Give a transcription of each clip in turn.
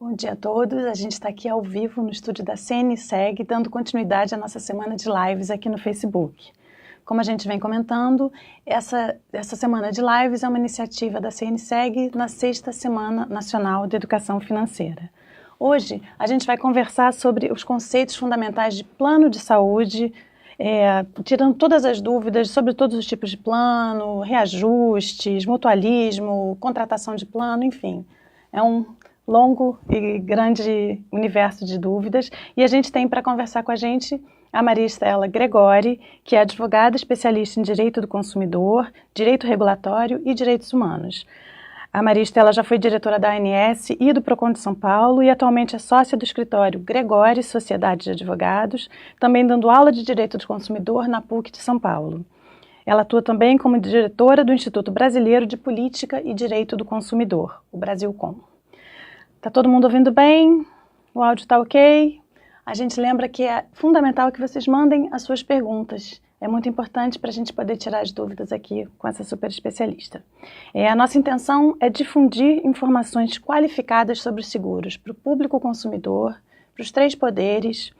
Bom dia a todos, a gente está aqui ao vivo no estúdio da CNSEG, dando continuidade à nossa semana de lives aqui no Facebook. Como a gente vem comentando, essa semana de lives é uma iniciativa da CNSEG na 6ª Semana Nacional de Educação Financeira. Hoje a gente vai conversar sobre os conceitos fundamentais de plano de saúde, tirando todas as dúvidas sobre todos os tipos de plano, reajustes, mutualismo, contratação de plano, enfim. É um longo e grande universo de dúvidas, e a gente tem para conversar com a gente a Maria Estela Gregori, que é advogada especialista em Direito do Consumidor, Direito Regulatório e Direitos Humanos. A Maria Estela já foi diretora da ANS e do Procon de São Paulo e atualmente é sócia do escritório Gregori Sociedade de Advogados, também dando aula de Direito do Consumidor na PUC de São Paulo. Ela atua também como diretora do Instituto Brasileiro de Política e Direito do Consumidor, o Brasilcom. Tá todo mundo ouvindo bem? O áudio está ok? A gente lembra que é fundamental que vocês mandem as suas perguntas. É muito importante para a gente poder tirar as dúvidas aqui com essa super especialista. A nossa intenção é difundir informações qualificadas sobre os seguros para o público consumidor, para os 3 poderes,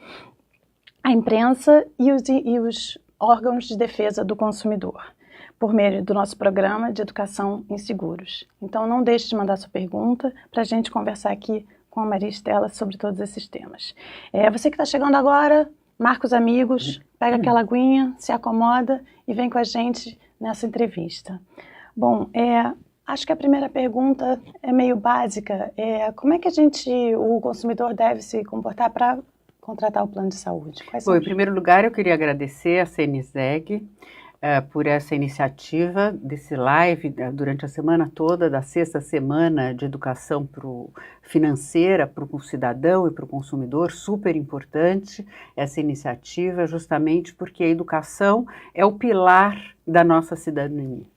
a imprensa e os órgãos de defesa do consumidor, por meio do nosso programa de educação em seguros. Então não deixe de mandar sua pergunta para a gente conversar aqui com a Maria Estela sobre todos esses temas. Você que está chegando agora, marca os amigos, pega aquela aguinha, se acomoda e vem com a gente nessa entrevista. Bom, acho que a primeira pergunta é meio básica. Como é que o consumidor deve se comportar para contratar o plano de saúde? Bom, em primeiro lugar, eu queria agradecer a CNSEG por essa iniciativa desse live durante a semana toda, da 6ª Semana de Educação Financeira para o cidadão e para o consumidor. Super importante essa iniciativa, justamente porque a educação é o pilar da nossa cidadania.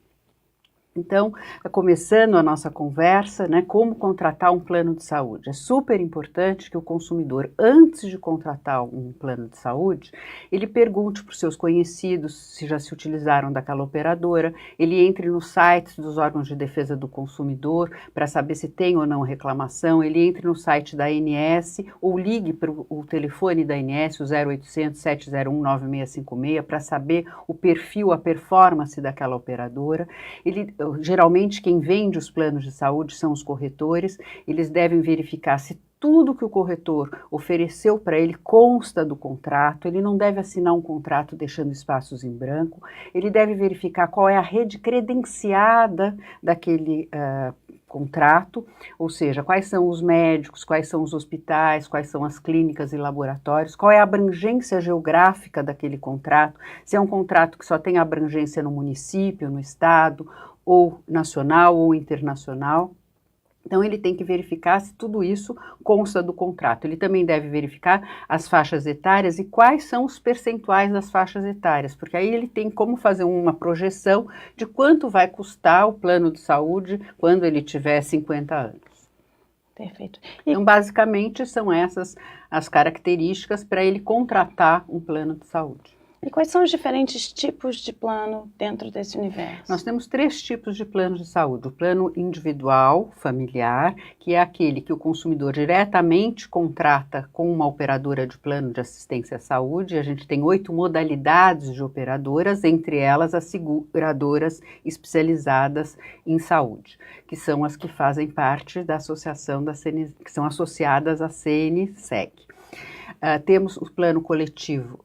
Então, começando a nossa conversa, como contratar um plano de saúde. É super importante que o consumidor, antes de contratar um plano de saúde, ele pergunte para os seus conhecidos se já se utilizaram daquela operadora, ele entre nos sites dos órgãos de defesa do consumidor para saber se tem ou não reclamação, ele entre no site da ANS ou ligue para o telefone da ANS, o 0800 701 9656, para saber o perfil, a performance daquela operadora. Geralmente quem vende os planos de saúde são os corretores, eles devem verificar se tudo que o corretor ofereceu para ele consta do contrato, ele não deve assinar um contrato deixando espaços em branco, ele deve verificar qual é a rede credenciada daquele contrato, ou seja, quais são os médicos, quais são os hospitais, quais são as clínicas e laboratórios, qual é a abrangência geográfica daquele contrato, se é um contrato que só tem abrangência no município, no estado, ou nacional ou internacional. Então ele tem que verificar se tudo isso consta do contrato. Ele também deve verificar as faixas etárias e quais são os percentuais das faixas etárias, porque aí ele tem como fazer uma projeção de quanto vai custar o plano de saúde quando ele tiver 50 anos. Perfeito. Então, basicamente, são essas as características para ele contratar um plano de saúde. E quais são os diferentes tipos de plano dentro desse universo? Nós temos 3 tipos de planos de saúde. O plano individual, familiar, que é aquele que o consumidor diretamente contrata com uma operadora de plano de assistência à saúde. A gente tem 8 modalidades de operadoras, entre elas as seguradoras especializadas em saúde, que são as que fazem parte da associação que são associadas à CNSEG. Temos o plano coletivo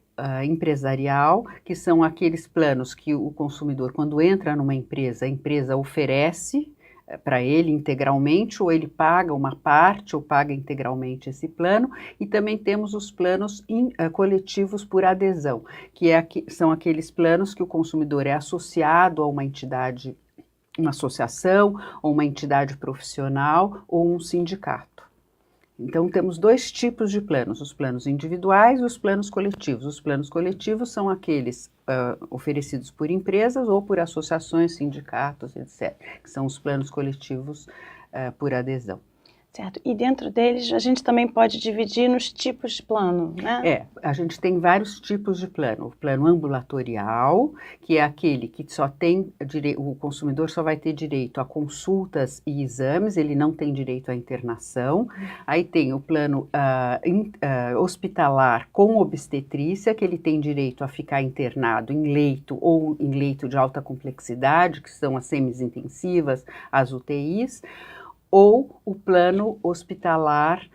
empresarial, que são aqueles planos que o consumidor, quando entra numa empresa, a empresa oferece para ele integralmente, ou ele paga uma parte ou paga integralmente esse plano, e também temos os planos coletivos por adesão, são aqueles planos que o consumidor é associado a uma entidade, uma associação, ou uma entidade profissional, ou um sindicato. Então, temos 2 tipos de planos, os planos individuais e os planos coletivos. Os planos coletivos são aqueles oferecidos por empresas ou por associações, sindicatos, etc., que são os planos coletivos por adesão. Certo. E dentro deles a gente também pode dividir nos tipos de plano, né? A gente tem vários tipos de plano. O plano ambulatorial, que é aquele que só tem o consumidor só vai ter direito a consultas e exames, ele não tem direito à internação. Aí tem o plano hospitalar com obstetrícia, que ele tem direito a ficar internado em leito ou em leito de alta complexidade, que são as semis-intensivas, as UTIs, ou o plano hospitalar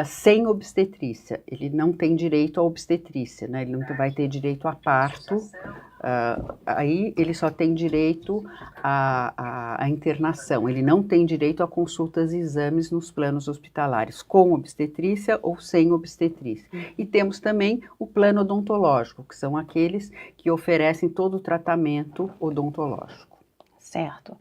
sem obstetrícia. Ele não tem direito à obstetrícia, né? Ele não vai ter direito a parto, aí ele só tem direito à internação, ele não tem direito a consultas e exames nos planos hospitalares, com obstetrícia ou sem obstetrícia. E temos também o plano odontológico, que são aqueles que oferecem todo o tratamento odontológico. Certo.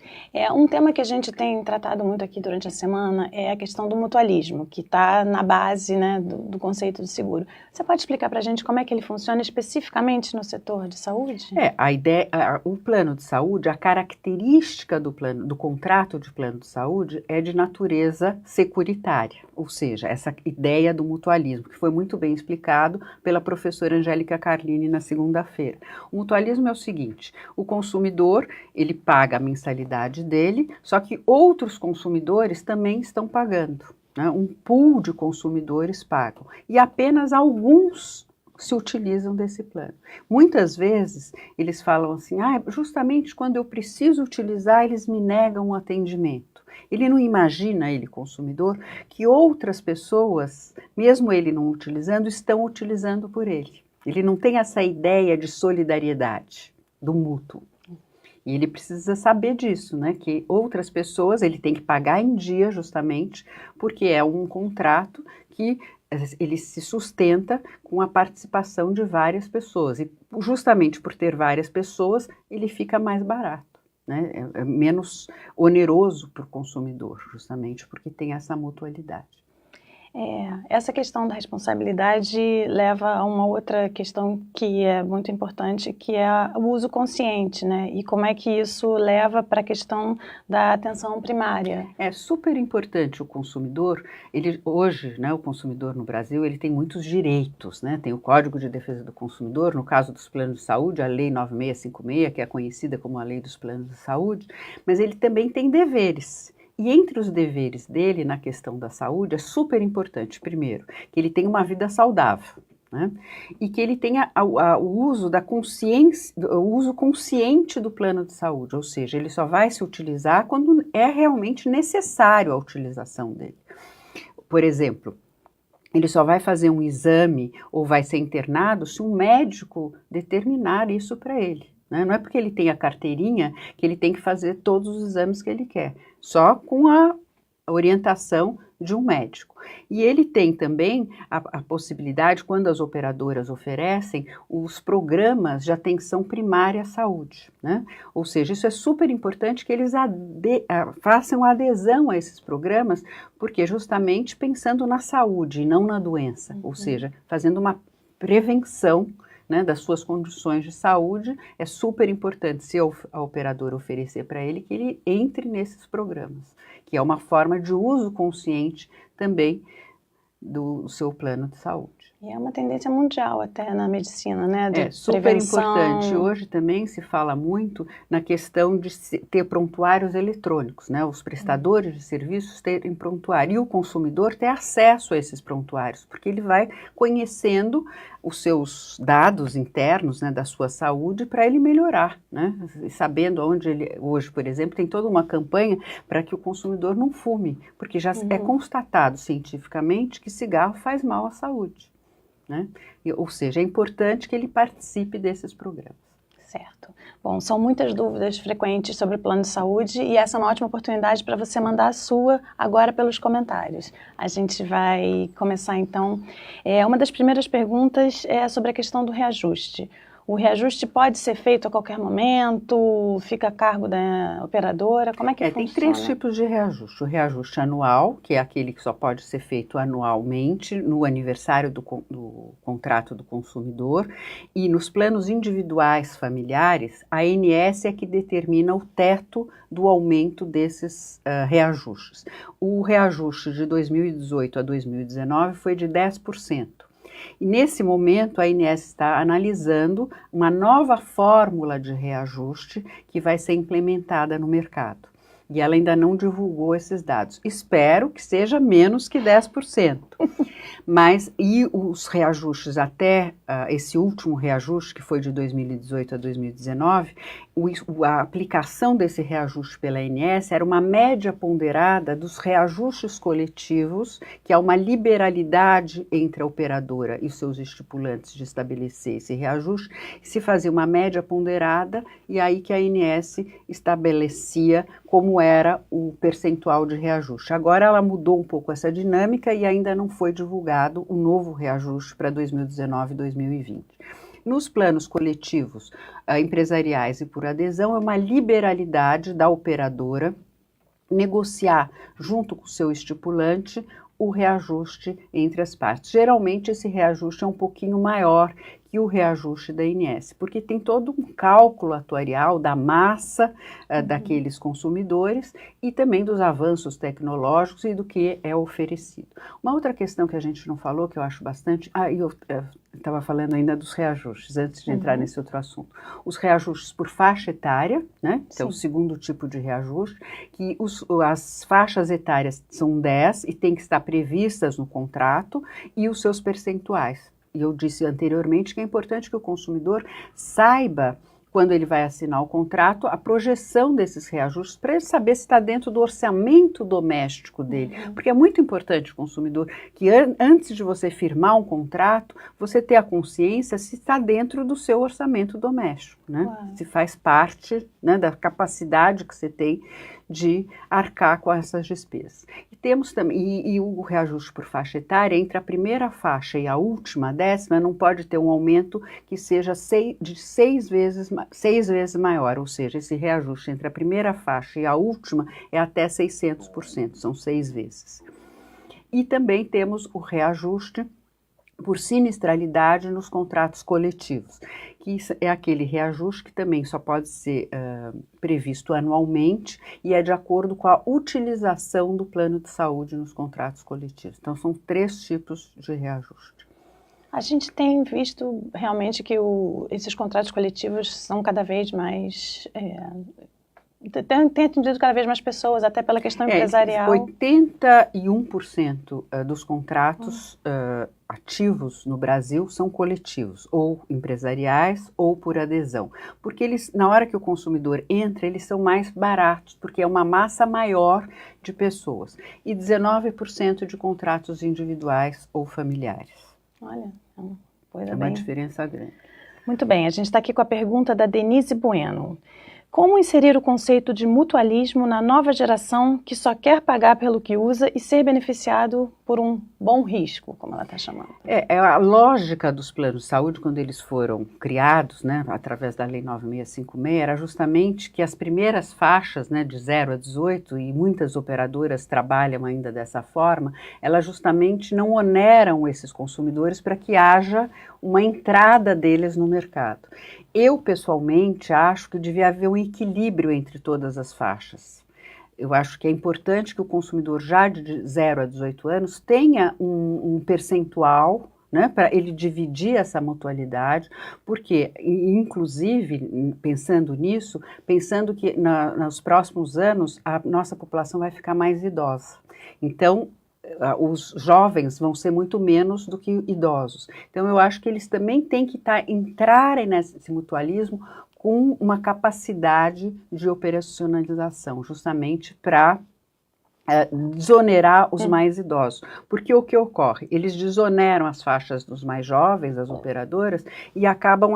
Um tema que a gente tem tratado muito aqui durante a semana é a questão do mutualismo, que está na base, né, do conceito de seguro. Você pode explicar para a gente como é que ele funciona especificamente no setor de saúde? A ideia, o plano de saúde, a característica do contrato de plano de saúde é de natureza securitária, ou seja, essa ideia do mutualismo, que foi muito bem explicado pela professora Angélica Carlini na segunda-feira. O mutualismo é o seguinte: o consumidor, ele paga a mensalidade dele, só que outros consumidores também estão pagando, né? Um pool de consumidores pagam, e apenas alguns se utilizam desse plano. Muitas vezes eles falam assim, justamente quando eu preciso utilizar, eles me negam o atendimento. Ele não imagina, ele consumidor, que outras pessoas, mesmo ele não utilizando, estão utilizando por ele. Ele não tem essa ideia de solidariedade, do mútuo. E ele precisa saber disso, né? Que outras pessoas, ele tem que pagar em dia justamente, porque é um contrato que ele se sustenta com a participação de várias pessoas. E justamente por ter várias pessoas, ele fica mais barato, né? É menos oneroso para o consumidor, justamente porque tem essa mutualidade. Essa questão da responsabilidade leva a uma outra questão que é muito importante, que é o uso consciente, né? E como é que isso leva para a questão da atenção primária. É super importante o consumidor, hoje, né, o consumidor no Brasil, ele tem muitos direitos, né? Tem o Código de Defesa do Consumidor, no caso dos planos de saúde, a Lei 9656, que é conhecida como a Lei dos Planos de Saúde, mas ele também tem deveres. E entre os deveres dele na questão da saúde é super importante, primeiro, que ele tenha uma vida saudável, né? E que ele tenha o uso da consciência, o uso consciente do plano de saúde, ou seja, ele só vai se utilizar quando é realmente necessário a utilização dele. Por exemplo, ele só vai fazer um exame ou vai ser internado se um médico determinar isso para ele. Não é porque ele tem a carteirinha que ele tem que fazer todos os exames que ele quer, só com a orientação de um médico. E ele tem também a possibilidade, quando as operadoras oferecem, os programas de atenção primária à saúde, né? Ou seja, isso é super importante que eles façam adesão a esses programas, porque justamente pensando na saúde e não na doença, ou seja, fazendo uma prevenção, né, das suas condições de saúde. É super importante, se a operadora oferecer para ele, que ele entre nesses programas, que é uma forma de uso consciente também do seu plano de saúde. E é uma tendência mundial até na medicina, né? De super prevenção. Importante. Hoje também se fala muito na questão de ter prontuários eletrônicos, né? Os prestadores de serviços terem prontuário e o consumidor ter acesso a esses prontuários, porque ele vai conhecendo os seus dados internos, né, da sua saúde, para ele melhorar, né? E sabendo onde ele, hoje, por exemplo, tem toda uma campanha para que o consumidor não fume, porque já é constatado cientificamente que cigarro faz mal à saúde, né? Ou seja, é importante que ele participe desses programas. Certo. Bom, são muitas dúvidas frequentes sobre o plano de saúde e essa é uma ótima oportunidade para você mandar a sua agora pelos comentários. A gente vai começar então. Uma das primeiras perguntas é sobre a questão do reajuste. O reajuste pode ser feito a qualquer momento, fica a cargo da operadora, como é que funciona? Tem 3 tipos de reajuste. O reajuste anual, que é aquele que só pode ser feito anualmente, no aniversário do contrato do consumidor, e nos planos individuais familiares, a ANS é que determina o teto do aumento desses reajustes. O reajuste de 2018 a 2019 foi de 10%. E nesse momento a ANS está analisando uma nova fórmula de reajuste que vai ser implementada no mercado. E ela ainda não divulgou esses dados. Espero que seja menos que 10%. Mas, e os reajustes até esse último reajuste, que foi de 2018 a 2019, a aplicação desse reajuste pela ANS era uma média ponderada dos reajustes coletivos, que é uma liberalidade entre a operadora e seus estipulantes de estabelecer esse reajuste, se fazia uma média ponderada e aí que a ANS estabelecia como era o percentual de reajuste. Agora ela mudou um pouco essa dinâmica e ainda não foi divulgado o novo reajuste para 2019 e 2020. Nos planos coletivos, empresariais e por adesão, é uma liberalidade da operadora negociar junto com o seu estipulante o reajuste entre as partes. Geralmente esse reajuste é um pouquinho maior que o reajuste da ANS, porque tem todo um cálculo atuarial da massa daqueles consumidores e também dos avanços tecnológicos e do que é oferecido. Uma outra questão que a gente não falou, que eu acho bastante... eu estava falando ainda dos reajustes, antes de entrar nesse outro assunto. Os reajustes por faixa etária, né? Que é o segundo tipo de reajuste, que as faixas etárias são 10 e tem que estar previstas no contrato e os seus percentuais. E eu disse anteriormente que é importante que o consumidor saiba, quando ele vai assinar o contrato, a projeção desses reajustes para ele saber se está dentro do orçamento doméstico dele. Porque é muito importante o consumidor que antes de você firmar um contrato, você ter a consciência se está dentro do seu orçamento doméstico, né? Se faz parte, né, da capacidade que você tem de arcar com essas despesas. E temos também, e o reajuste por faixa etária, entre a primeira faixa e a última, a 10ª, não pode ter um aumento que seja de 6 vezes maior, ou seja, esse reajuste entre a primeira faixa e a última é até 600%, são 6 vezes. E também temos o reajuste por sinistralidade nos contratos coletivos, que é aquele reajuste que também só pode ser previsto anualmente e é de acordo com a utilização do plano de saúde nos contratos coletivos. Então, são 3 tipos de reajuste. A gente tem visto realmente que esses contratos coletivos são cada vez mais... Tem atendido cada vez mais pessoas, até pela questão empresarial. 81% dos contratos ativos no Brasil são coletivos, ou empresariais, ou por adesão. Porque eles, na hora que o consumidor entra, eles são mais baratos, porque é uma massa maior de pessoas. E 19% de contratos individuais ou familiares. Olha, é uma diferença grande. Muito bem, a gente está aqui com a pergunta da Denise Bueno. Como inserir o conceito de mutualismo na nova geração que só quer pagar pelo que usa e ser beneficiado por um bom risco, como ela está chamando? A lógica dos planos de saúde, quando eles foram criados, né, através da Lei 9656, era justamente que as primeiras faixas, né, de 0 a 18, e muitas operadoras trabalham ainda dessa forma, elas justamente não oneram esses consumidores para que haja uma entrada deles no mercado. Eu, pessoalmente, acho que devia haver um equilíbrio entre todas as faixas. Eu acho que é importante que o consumidor já de 0 a 18 anos tenha um percentual, né, para ele dividir essa mutualidade, porque, inclusive, pensando nisso, pensando que nos próximos anos a nossa população vai ficar mais idosa. Então, os jovens vão ser muito menos do que idosos. Então, eu acho que eles também têm que entrarem nesse mutualismo com uma capacidade de operacionalização, justamente para desonerar os mais idosos. Porque o que ocorre? Eles desoneram as faixas dos mais jovens, as operadoras, e acabam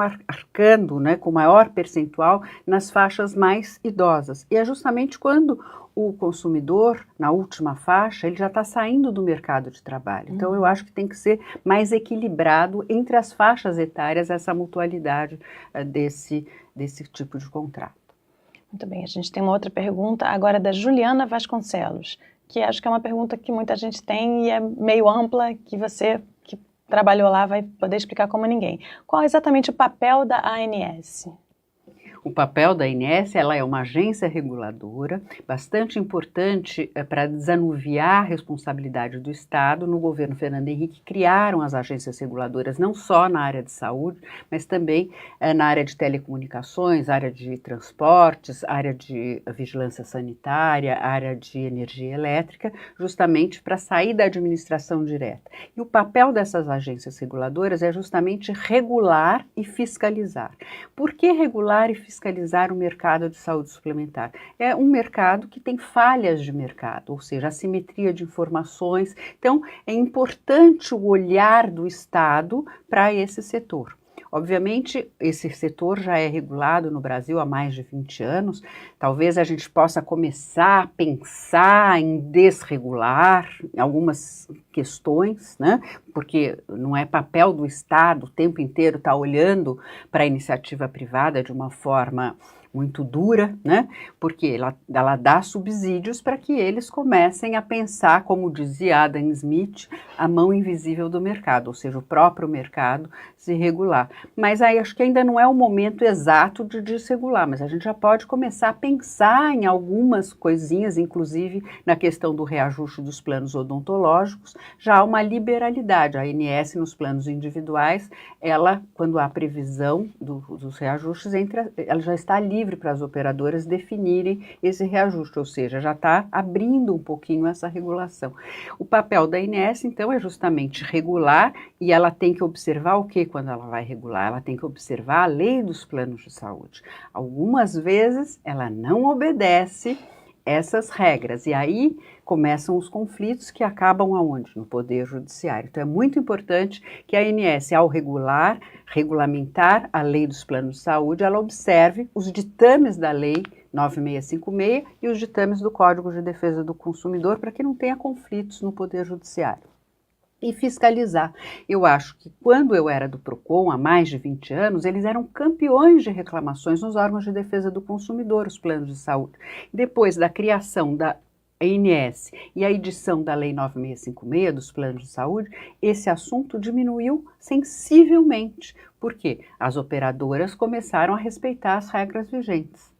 destacando, né, com maior percentual nas faixas mais idosas. E é justamente quando o consumidor, na última faixa, ele já está saindo do mercado de trabalho. Então, eu acho que tem que ser mais equilibrado entre as faixas etárias essa mutualidade desse tipo de contrato. Muito bem, a gente tem uma outra pergunta agora da Juliana Vasconcelos, que acho que é uma pergunta que muita gente tem e é meio ampla, que você que trabalhou lá vai poder explicar como ninguém. Qual é exatamente o papel da ANS? O papel da ANS, ela é uma agência reguladora bastante importante para desanuviar a responsabilidade do Estado. No governo Fernando Henrique criaram as agências reguladoras não só na área de saúde, mas também na área de telecomunicações, área de transportes, área de vigilância sanitária, área de energia elétrica, justamente para sair da administração direta. E o papel dessas agências reguladoras é justamente regular e fiscalizar. Por que regular e fiscalizar o mercado de saúde suplementar? É um mercado que tem falhas de mercado, ou seja, assimetria de informações. Então, é importante o olhar do Estado para esse setor. Obviamente, esse setor já é regulado no Brasil há mais de 20 anos. Talvez a gente possa começar a pensar em desregular algumas questões, né? Porque não é papel do Estado o tempo inteiro estar olhando para a iniciativa privada de uma forma muito dura, né? Porque ela dá subsídios para que eles comecem a pensar, como dizia Adam Smith, a mão invisível do mercado, ou seja, o próprio mercado se regular. Mas aí acho que ainda não é o momento exato de desregular, mas a gente já pode começar a pensar em algumas coisinhas, inclusive na questão do reajuste dos planos odontológicos, já há uma liberalidade. A ANS nos planos individuais, ela, quando há previsão dos reajustes, ela já está livre para as operadoras definirem esse reajuste, ou seja, já está abrindo um pouquinho essa regulação. O papel da ANS, então, é justamente regular, e ela tem que observar o que quando ela vai regular? Ela tem que observar a lei dos planos de saúde. Algumas vezes ela não obedece essas regras, e aí começam os conflitos que acabam aonde? No Poder Judiciário. Então é muito importante que a ANS, ao regulamentar a lei dos planos de saúde, ela observe os ditames da lei 9656 e os ditames do Código de Defesa do Consumidor para que não tenha conflitos no Poder Judiciário. E fiscalizar. Eu acho que quando eu era do PROCON, há mais de 20 anos, eles eram campeões de reclamações nos órgãos de defesa do consumidor, os planos de saúde. Depois da criação da ANS e a edição da Lei 9656 dos planos de saúde, esse assunto diminuiu sensivelmente. Por quê? As operadoras começaram a respeitar as regras vigentes.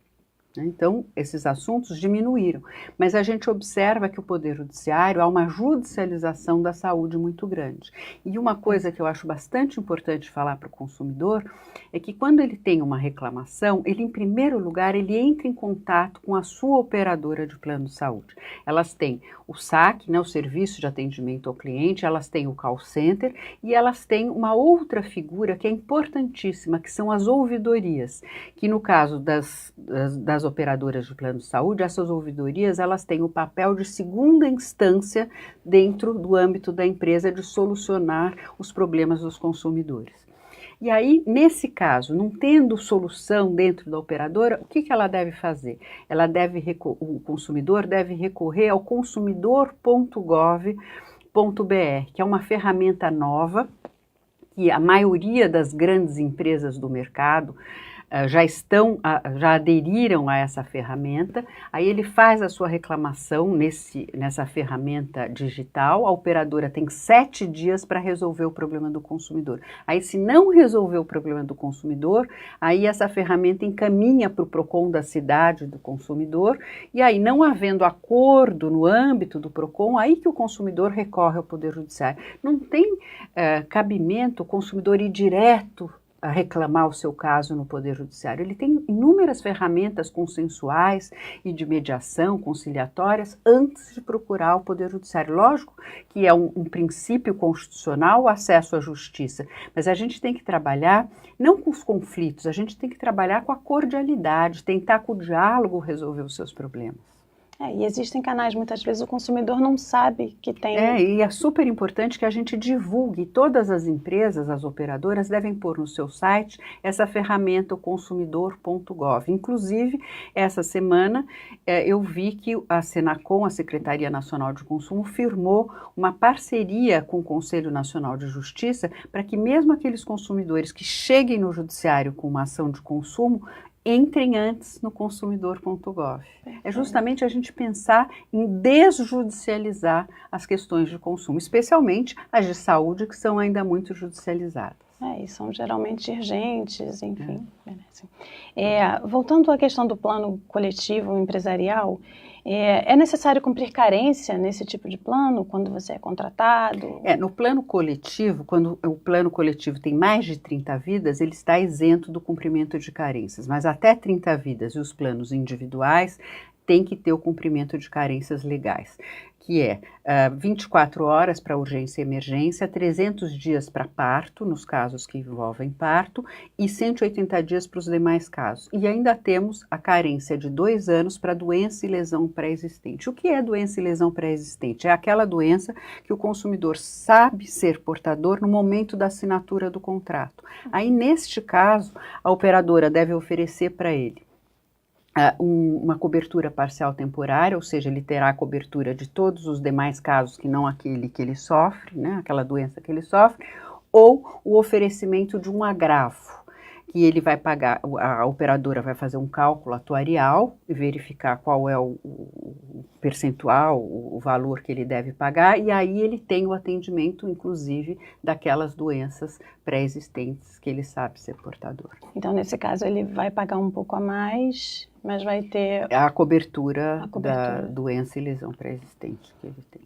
Então, esses assuntos diminuíram, mas a gente observa que o Poder Judiciário há uma judicialização da saúde muito grande. E uma coisa que eu acho bastante importante falar para o consumidor é que quando ele tem uma reclamação, ele, em primeiro lugar, ele entra em contato com a sua operadora de plano de saúde. Elas têm o SAC, né, o Serviço de Atendimento ao Cliente, elas têm o call center e elas têm uma outra figura que é importantíssima, que são as ouvidorias, que no caso das operadoras de plano de saúde, essas ouvidorias, elas têm o papel de segunda instância dentro do âmbito da empresa de solucionar os problemas dos consumidores. E aí, nesse caso, não tendo solução dentro da operadora, o que ela deve fazer? O consumidor deve recorrer ao consumidor.gov.br, que é uma ferramenta nova que a maioria das grandes empresas do mercado já aderiram a essa ferramenta. Aí ele faz a sua reclamação nessa ferramenta digital, a operadora tem 7 dias para resolver o problema do consumidor. Aí, se não resolver o problema do consumidor, aí essa ferramenta encaminha para o PROCON da cidade do consumidor, e aí, não havendo acordo no âmbito do PROCON, aí que o consumidor recorre ao Poder Judiciário. Não tem cabimento o consumidor ir direto a reclamar o seu caso no Poder Judiciário. Ele tem inúmeras ferramentas consensuais e de mediação conciliatórias antes de procurar o Poder Judiciário. Lógico que é um princípio constitucional o acesso à justiça, mas a gente tem que trabalhar não com os conflitos, a gente tem que trabalhar com a cordialidade, tentar com o diálogo resolver os seus problemas. E existem canais, muitas vezes o consumidor não sabe que tem. E é super importante que a gente divulgue. Todas as empresas, as operadoras, devem pôr no seu site essa ferramenta, o consumidor.gov. Inclusive, essa semana eu vi que a Senacom, a Secretaria Nacional de Consumo, firmou uma parceria com o Conselho Nacional de Justiça para que mesmo aqueles consumidores que cheguem no judiciário com uma ação de consumo, entrem antes no consumidor.gov. É justamente a gente pensar em desjudicializar as questões de consumo, especialmente as de saúde, que são ainda muito judicializadas. E são geralmente urgentes, enfim. Voltando à questão do plano coletivo empresarial, é necessário cumprir carência nesse tipo de plano quando você é contratado? No plano coletivo, quando o plano coletivo tem mais de 30 vidas, ele está isento do cumprimento de carências, mas até 30 vidas e os planos individuais tem que ter o cumprimento de carências legais, que é 24 horas para urgência e emergência, 300 dias para parto, nos casos que envolvem parto, e 180 dias para os demais casos. E ainda temos a carência de 2 anos para doença e lesão pré-existente. O que é doença e lesão pré-existente? É aquela doença que o consumidor sabe ser portador no momento da assinatura do contrato. Aí, neste caso, a operadora deve oferecer para ele uma cobertura parcial temporária, ou seja, ele terá a cobertura de todos os demais casos que não aquele que ele sofre, né, aquela doença que ele sofre, ou o oferecimento de um agravo, que ele vai pagar, a operadora vai fazer um cálculo atuarial e verificar qual é o percentual, o valor que ele deve pagar, e aí ele tem o atendimento, inclusive, daquelas doenças pré-existentes que ele sabe ser portador. Então, nesse caso, ele vai pagar um pouco a mais, mas vai ter a cobertura da doença e lesão pré-existente que ele tem.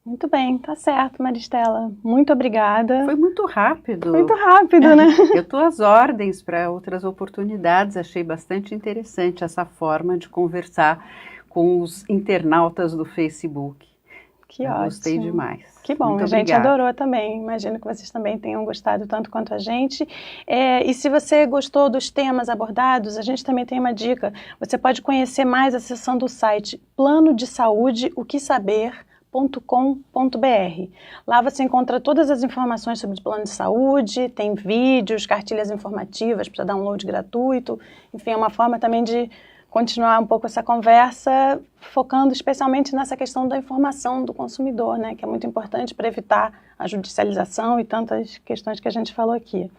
Muito bem, tá certo, Maristela. Muito obrigada. Foi muito rápido. Muito rápido, né? Eu estou às ordens para outras oportunidades. Achei bastante interessante essa forma de conversar com os internautas do Facebook. Que ótimo. Gostei demais. Que bom, muito a gente obrigada. adorou também. Imagino que vocês também tenham gostado tanto quanto a gente. E se você gostou dos temas abordados, a gente também tem uma dica. Você pode conhecer mais acessando o site Plano de Saúde, o que saber. .com.br. Lá você encontra todas as informações sobre o plano de saúde, tem vídeos, cartilhas informativas para download gratuito, enfim, é uma forma também de continuar um pouco essa conversa, focando especialmente nessa questão da informação do consumidor, né, que é muito importante para evitar a judicialização e tantas questões que a gente falou aqui.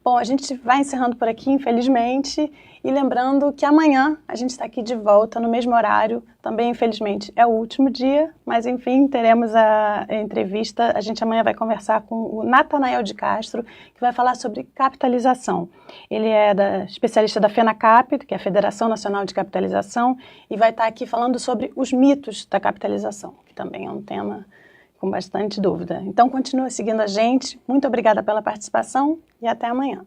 Bom, a gente vai encerrando por aqui, infelizmente, e lembrando que amanhã a gente está aqui de volta no mesmo horário, também infelizmente é o último dia, mas enfim, teremos a entrevista, a gente amanhã vai conversar com o Natanael de Castro, que vai falar sobre capitalização. Ele é especialista da FENACAP, que é a Federação Nacional de Capitalização, e vai estar aqui falando sobre os mitos da capitalização, que também é um tema com bastante dúvida. Então, continua seguindo a gente. Muito obrigada pela participação e até amanhã.